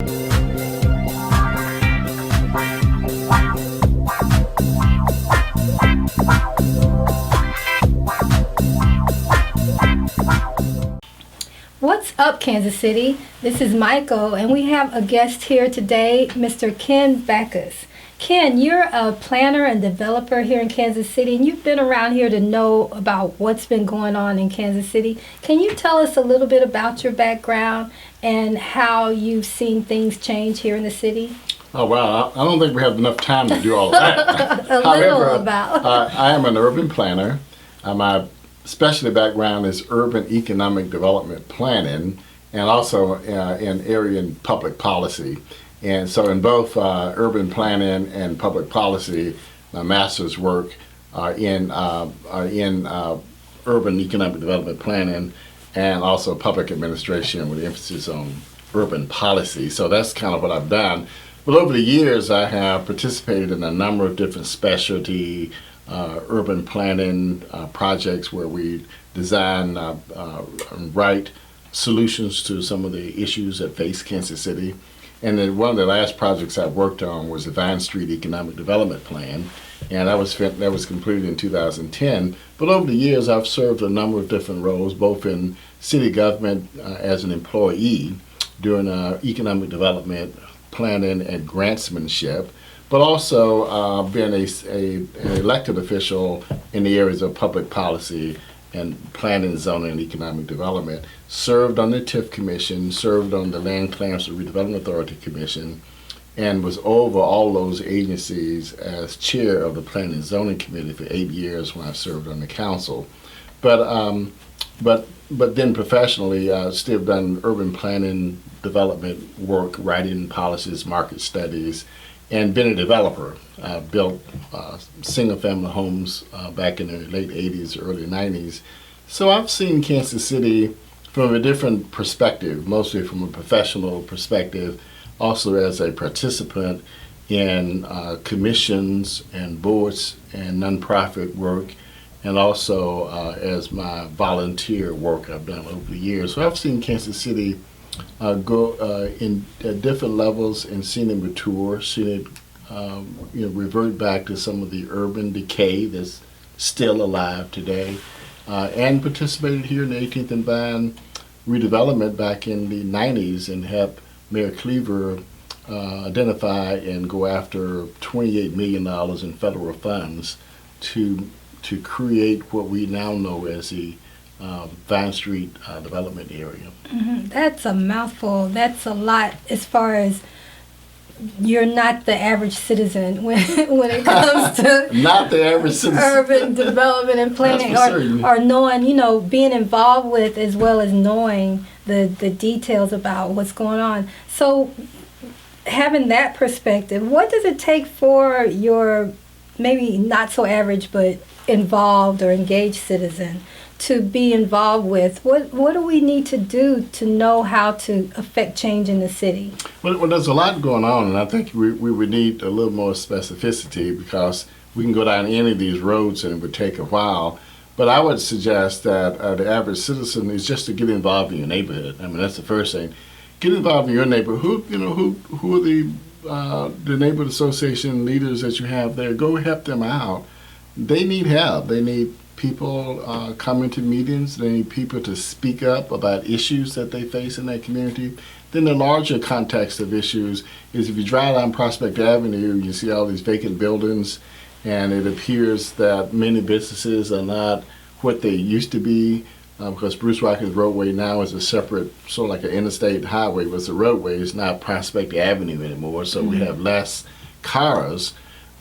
What's up, Kansas City? This is Michael, and we have a guest here today, Mr. Ken Bacchus. Ken, you're a planner and developer here in Kansas City, and you've been around here to know about what's been going on in Kansas City. Can you tell us a little bit about your background and how you've seen things change here in the city? Oh, wow. I don't think we have enough time to do all of that. However, I am an urban planner. My specialty background is urban economic development planning and also in area and public policy. And so in both urban planning and public policy, my master's work in urban economic development planning and also public administration with emphasis on urban policy. So that's kind of what I've done. But over the years, I have participated in a number of different specialty urban planning projects where we design and write solutions to some of the issues that face Kansas City. And then one of the last projects I worked on was the Vine Street Economic Development Plan, and that was completed in 2010. But over the years, I've served a number of different roles, both in city government as an employee doing economic development planning and grantsmanship, but also been an elected official in the areas of public policy and planning, zoning, and economic development. Served on the TIF Commission, served on the Land Clearance and Redevelopment Authority Commission, and was over all those agencies as chair of the Planning and Zoning Committee for 8 years when I served on the council. But then professionally, still done urban planning development work, writing policies, market studies, and been a developer. Built single-family homes back in the late 80s, early 90s. So I've seen Kansas City from a different perspective, mostly from a professional perspective, also as a participant in commissions and boards and nonprofit work, and also as my volunteer work I've done over the years. So I've seen Kansas City go in different levels and seen it mature, seen it revert back to some of the urban decay that's still alive today, and participated here in the 18th and Vine redevelopment back in the 90s and helped Mayor Cleaver identify and go after $28 million in federal funds to create what we now know as the Vine Street development area. Mm-hmm. That's a mouthful. That's a lot as far as you're not the average citizen when it comes to not the average citizen. Urban development and planning, or knowing, being involved with as well as knowing the details about what's going on. So having that perspective, what does it take for your maybe not so average but involved or engaged citizen to be involved with? What do we need to do to know how to affect change in the city? Well, there's a lot going on, and I think we would need a little more specificity because we can go down any of these roads and it would take a while. But I would suggest that the average citizen is just to get involved in your neighborhood. I mean, that's the first thing. Get involved in your neighborhood. Who are the neighborhood association leaders that you have there? Go help them out. They need help. They need people coming to meetings. They need people to speak up about issues that they face in their community. Then the larger context of issues is if you drive down Prospect Avenue, you see all these vacant buildings, and it appears that many businesses are not what they used to be because Bruce Watkins Roadway now is a separate, sort of like an interstate highway, but it's a roadway. It's not Prospect Avenue anymore, so we have less cars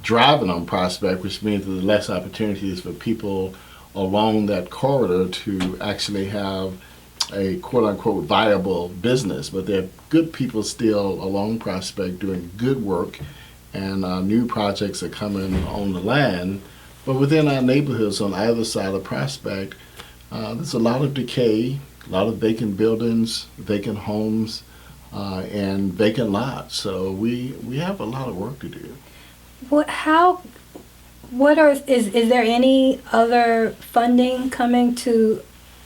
driving on Prospect, which means there's less opportunities for people along that corridor to actually have a quote-unquote viable business. But there are good people still along Prospect doing good work, and new projects are coming on the land. But within our neighborhoods on either side of Prospect, there's a lot of decay, a lot of vacant buildings, vacant homes, and vacant lots. So we have a lot of work to do. Is there any other funding coming to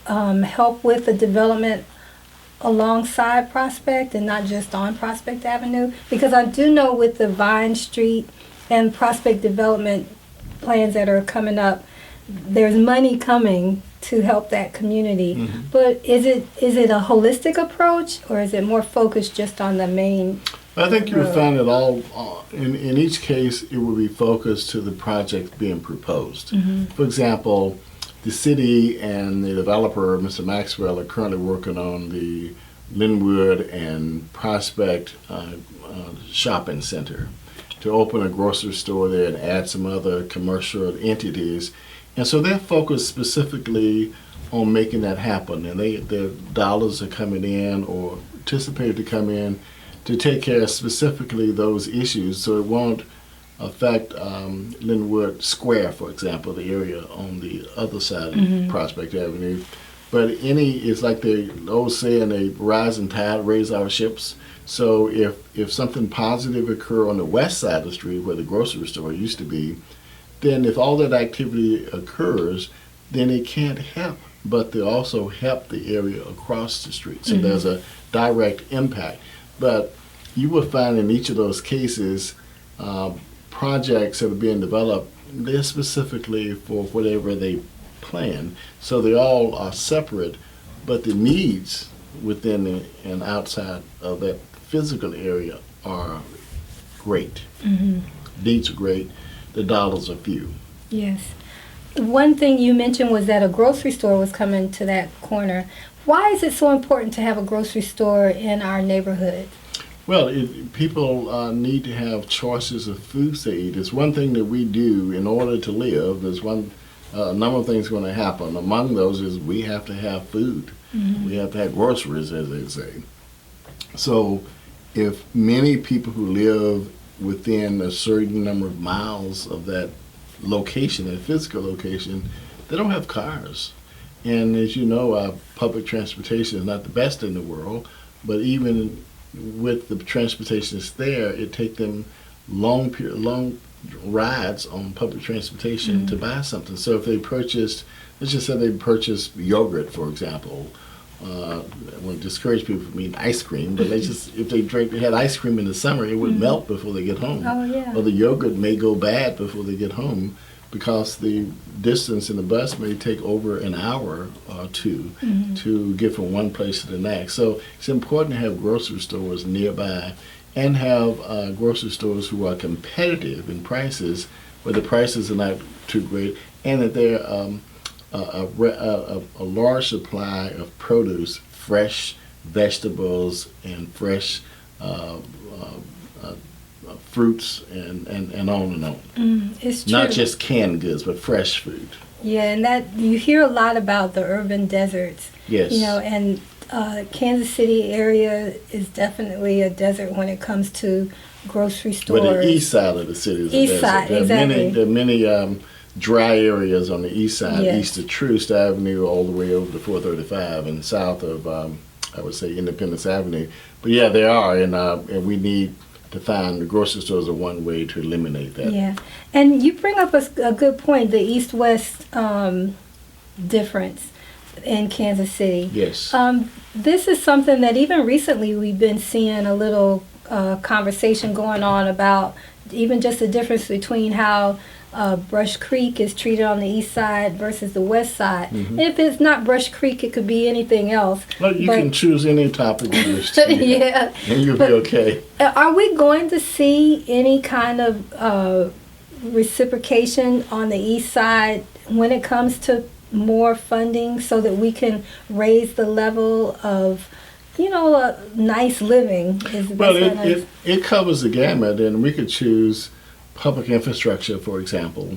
help with the development alongside Prospect and not just on Prospect Avenue? Because I do know with the Vine Street and Prospect development plans that are coming up, there's money coming to help that community. Mm-hmm. But is it a holistic approach, or is it more focused just on the main? I think you'll road? find it all, in each case, it will be focused to the project being proposed. Mm-hmm. For example, the city and the developer, Mr. Maxwell, are currently working on the Linwood and Prospect shopping center to open a grocery store there and add some other commercial entities. And so they're focused specifically on making that happen. And their dollars are coming in or anticipated to come in to take care of specifically those issues, so it won't affect Linwood Square, for example, the area on the other side of Prospect Avenue. But it's like the old saying, a rising tide raises our ships. So if something positive occur on the west side of the street where the grocery store used to be, then if all that activity occurs, then it can't help but to also help the area across the street. So there's a direct impact. But you will find in each of those cases, projects that are being developed, they're specifically for whatever they plan. So they all are separate, but the needs within and outside of that physical area are great. Needs are great. The dollars are few. Yes. One thing you mentioned was that a grocery store was coming to that corner. Why is it so important to have a grocery store in our neighborhood? Well, people need to have choices of foods they eat. It's one thing that we do in order to live. There's a number of things going to happen. Among those is we have to have food. We have to have groceries, as they say. So if many people who live within a certain number of miles of that location, that physical location, they don't have cars. And as you know, our public transportation is not the best in the world, but even with the transportation that's there, it takes them long rides on public transportation to buy something. So if they purchased, let's just say they purchased yogurt, for example. I won't discourage people from eating ice cream, but if they had ice cream in the summer, it would melt before they get home. Oh, yeah. Or the yogurt may go bad before they get home because the distance in the bus may take over an hour or two to get from one place to the next. So it's important to have grocery stores nearby and have grocery stores who are competitive in prices, where the prices are not too great, and that they're a large supply of produce, fresh vegetables and fresh fruits and on and on. It's true. Not just canned goods, but fresh food. Yeah, and that you hear a lot about the urban deserts. Yes. You know, and Kansas City area is definitely a desert when it comes to grocery stores. But the east side of the city is East a desert. side, There are exactly. many dry areas on the east side, Yes. east of Troost Avenue all the way over to 435 and south of, I would say, Independence Avenue. But yeah, there are, and we need to find the grocery stores are one way to eliminate that. Yeah, and you bring up a good point, the east-west difference in Kansas City. Yes. This is something that even recently we've been seeing a little conversation going on about, even just the difference between how Brush Creek is treated on the east side versus the west side. If it's not Brush Creek, it could be anything else. Well, you can choose any topic you wish to. Yeah. And you'll be okay. Are we going to see any kind of reciprocation on the east side when it comes to more funding so that we can raise the level of, nice living? Well, it covers the gamut, and we could choose public infrastructure, for example.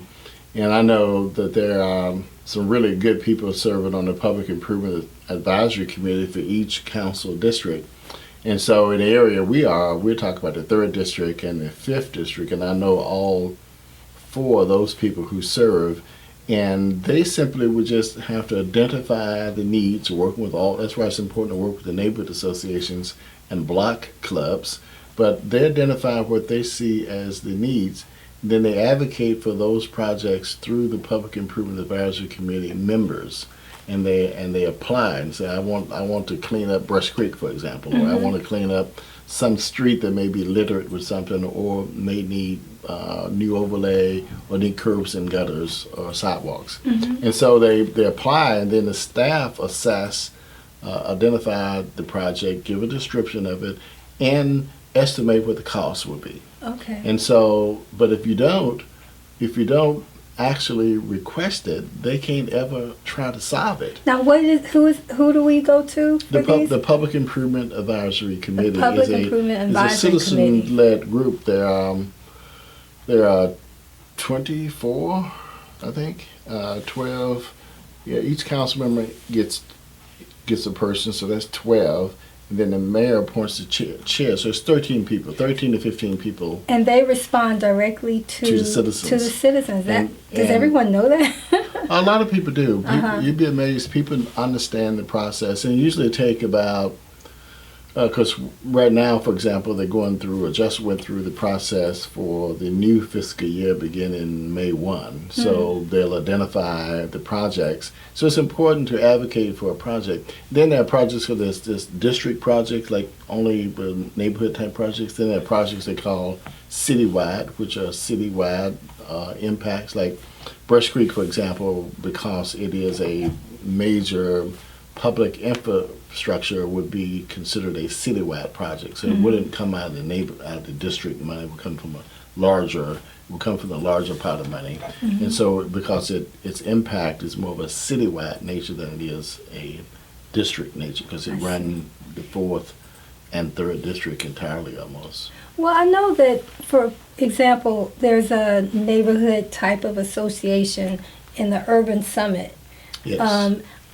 And I know that there are some really good people serving on the Public Improvement Advisory Committee for each council district. And so in the area we're talking about the 3rd District and the 5th District, and I know all 4 of those people who serve, and they simply would just have to identify the needs, working with all, that's why it's important to work with the neighborhood associations and block clubs, but they identify what they see as the needs. Then they advocate for those projects through the Public Improvement Advisory Committee members. and they apply and say, I want to clean up Brush Creek, for example, or I want to clean up some street that may be littered with something, or may need new overlay, or need curbs and gutters or sidewalks. And so they apply, and then the staff assess, identify the project, give a description of it, and estimate what the cost would be. Okay. And so, but if you don't actually request it, they can't ever try to solve it. Now, who do we go to for these? The Public Improvement Advisory Committee Public Improvement Advisory is a citizen-led group. There are 24, I think, 12. Yeah, each council member gets a person, so that's 12. And then the mayor appoints the chair. So it's 13 people, 13 to 15 people. And they respond directly to the citizens. Does everyone know that? A lot of people do. You'd be amazed. People understand the process, and usually it take about, because right now, for example, they're going through, or just went through the process for the new fiscal year beginning May 1. So they'll identify the projects. So it's important to advocate for a project. Then there are projects, so there's this district projects, like only neighborhood type projects. Then there are projects they call citywide, which are citywide impacts, like Brush Creek, for example, because it is a major public infrastructure, would be considered a citywide project. So it wouldn't come out of the district money. It would come from the larger pot of money. And so because its impact is more of a citywide nature than it is a district nature, because it runs the 4th and 3rd district entirely almost. Well, I know that, for example, there's a neighborhood type of association in the Urban Summit. Yes.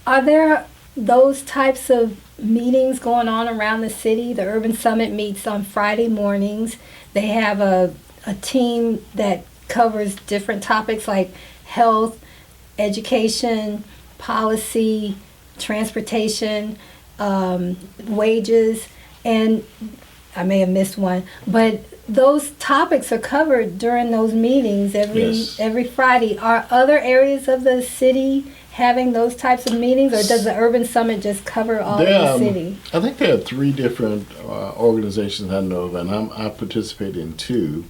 Are there those types of meetings going on around the city? The Urban Summit meets on Friday mornings. They have a team that covers different topics like health, education, policy, transportation, wages, and I may have missed one, but those topics are covered during those meetings every Friday. Are other areas of the city having those types of meetings, or does the Urban Summit just cover all of the city? I think there are 3 different organizations I know of, and I participate in 2.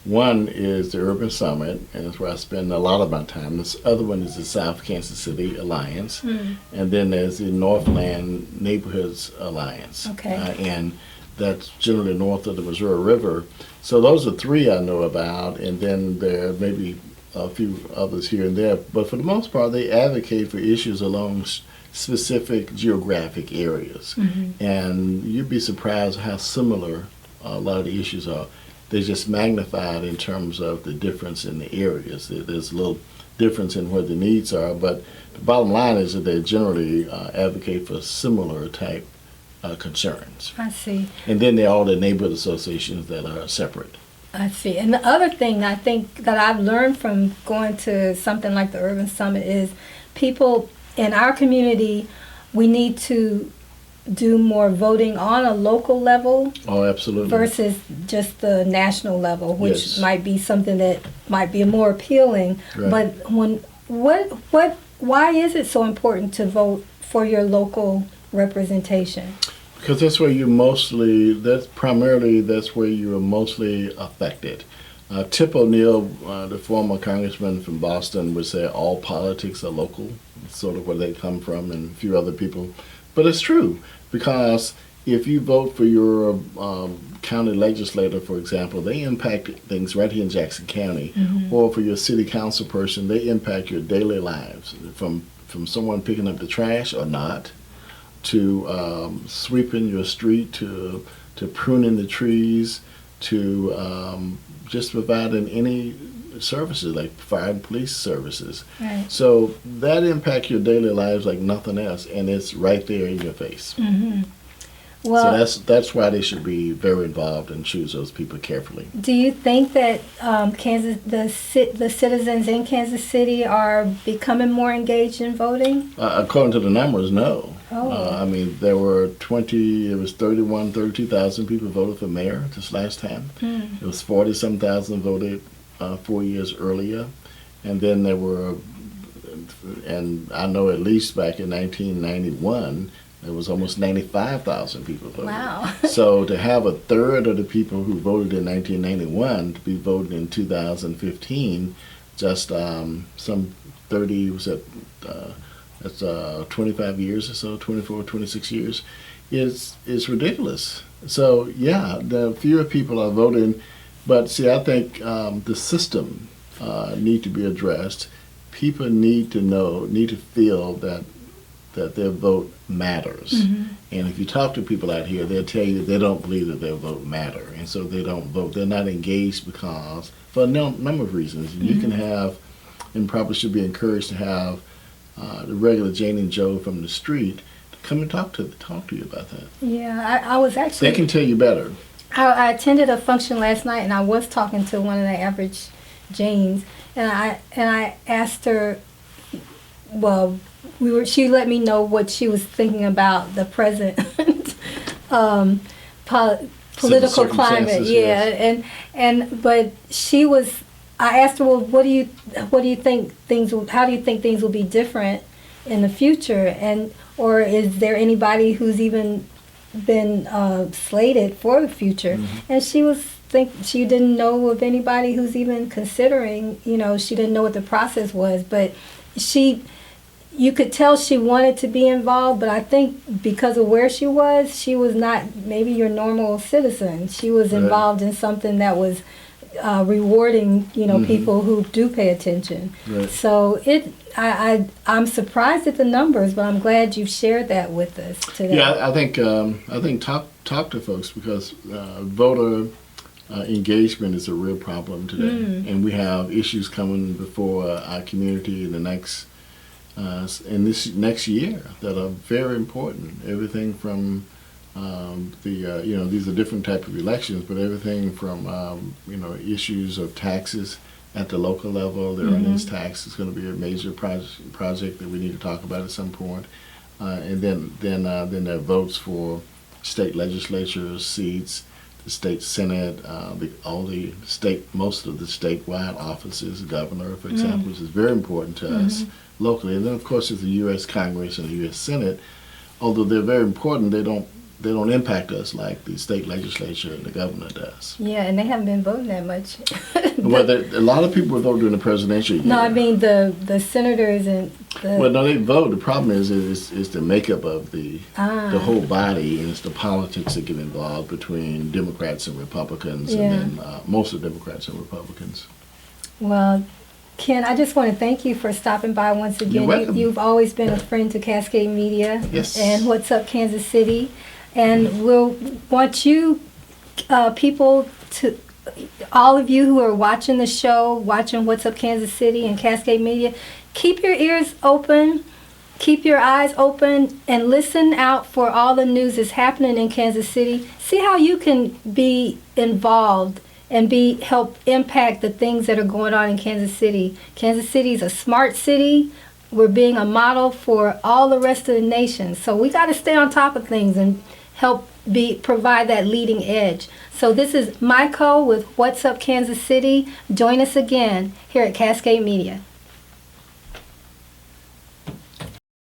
One is the Urban Summit, and that's where I spend a lot of my time. This other one is the South Kansas City Alliance, and then there's the Northland Neighborhoods Alliance. Okay. And that's generally north of the Missouri River. So those are 3 I know about, and then there may be a few others here and there. But for the most part, they advocate for issues along specific geographic areas. And you'd be surprised how similar a lot of the issues are. They just magnified in terms of the difference in the areas. There's a little difference in where the needs are, but the bottom line is that they generally advocate for similar type concerns. I see. And then there are all the neighborhood associations that are separate. I see. And the other thing I think that I've learned from going to something like the Urban Summit is people in our community, we need to do more voting on a local level. Oh, absolutely. Versus just the national level, which might be something that might be more appealing. Right. But why is it so important to vote for your local representation? Because that's where you're mostly affected. Tip O'Neill, the former congressman from Boston, would say all politics are local. It's sort of where they come from, and a few other people. But it's true, because if you vote for your county legislator, for example, they impact things right here in Jackson County. Or for your city council person, they impact your daily lives, from someone picking up the trash or not, to sweeping your street, to pruning the trees, to just providing any services like fire and police services. Right. So that impacts your daily lives like nothing else, and it's right there in your face. Well, so that's why they should be very involved and choose those people carefully. Do you think that the citizens in Kansas City are becoming more engaged in voting? According to the numbers, no. Oh. I mean, there were 32,000 people voted for mayor this last time. It was 40-some thousand voted 4 years earlier. And then there were and I know at least back in 1991, there was almost 95,000 people voting. Wow. So to have a third of the people who voted in 1991 to be voting in 2015, just some 30, was that, that's 25 years or so, 24, 26 years, is ridiculous. So yeah, the fewer people are voting, but see, I think the system need to be addressed. People need to feel that their vote matters. Mm-hmm. And if you talk to people out here, they'll tell you they don't believe that their vote matter, and so they don't vote. They're not engaged because, for a number of reasons. Mm-hmm. You can have, and probably should be encouraged to have, the regular Jane and Joe from the street to come and talk to you about that. Yeah, I was actually. They can tell you better. I attended a function last night, and I was talking to one of the average Janes, and I asked her, well, she let me know what she was thinking about the present political climate. Yeah, yes. but she was. I asked her, well, how do you think things will be different in the future, and or is there anybody who's even been slated for the future? Mm-hmm. And she didn't know of anybody who's even considering. She didn't know what the process was, but you could tell she wanted to be involved, but I think because of where she was not maybe your normal citizen. She was involved in something that was rewarding, mm-hmm. people who do pay attention. Right. So I'm surprised at the numbers, but I'm glad you've shared that with us today. Yeah, I think talk to folks, because voter engagement is a real problem today, and we have issues coming before our community in this next year that are very important. Everything from these are different type of elections, but everything from issues of taxes at the local level. The earnings tax is going to be a major project that we need to talk about at some point, and then there are votes for state legislature seats, the state senate, most of the statewide offices, governor, for example, which is very important to us locally, and then of course there's the U.S. Congress and the U.S. Senate. Although they're very important, they don't impact us like the state legislature and the governor does. Yeah, and they haven't been voting that much. Well, a lot of people vote during the presidential year. No, I mean the senators and Well, no, they vote. The problem is the makeup of the whole body, and it's the politics that get involved between Democrats and Republicans, and then most of Democrats and Republicans. Well, Ken, I just want to thank you for stopping by once again. You're welcome. You've always been a friend to Cascade Media. Yes. And What's Up Kansas City. And we'll want you people to, all of you who are watching the show, watching What's Up Kansas City and Cascade Media, keep your ears open, keep your eyes open, and listen out for all the news that's happening in Kansas City. See how you can be involved and help impact the things that are going on in Kansas City. Kansas City is a smart city. We're being a model for all the rest of the nation. So we got to stay on top of things and help provide that leading edge. So this is Maiko with What's Up Kansas City. Join us again here at Cascade Media.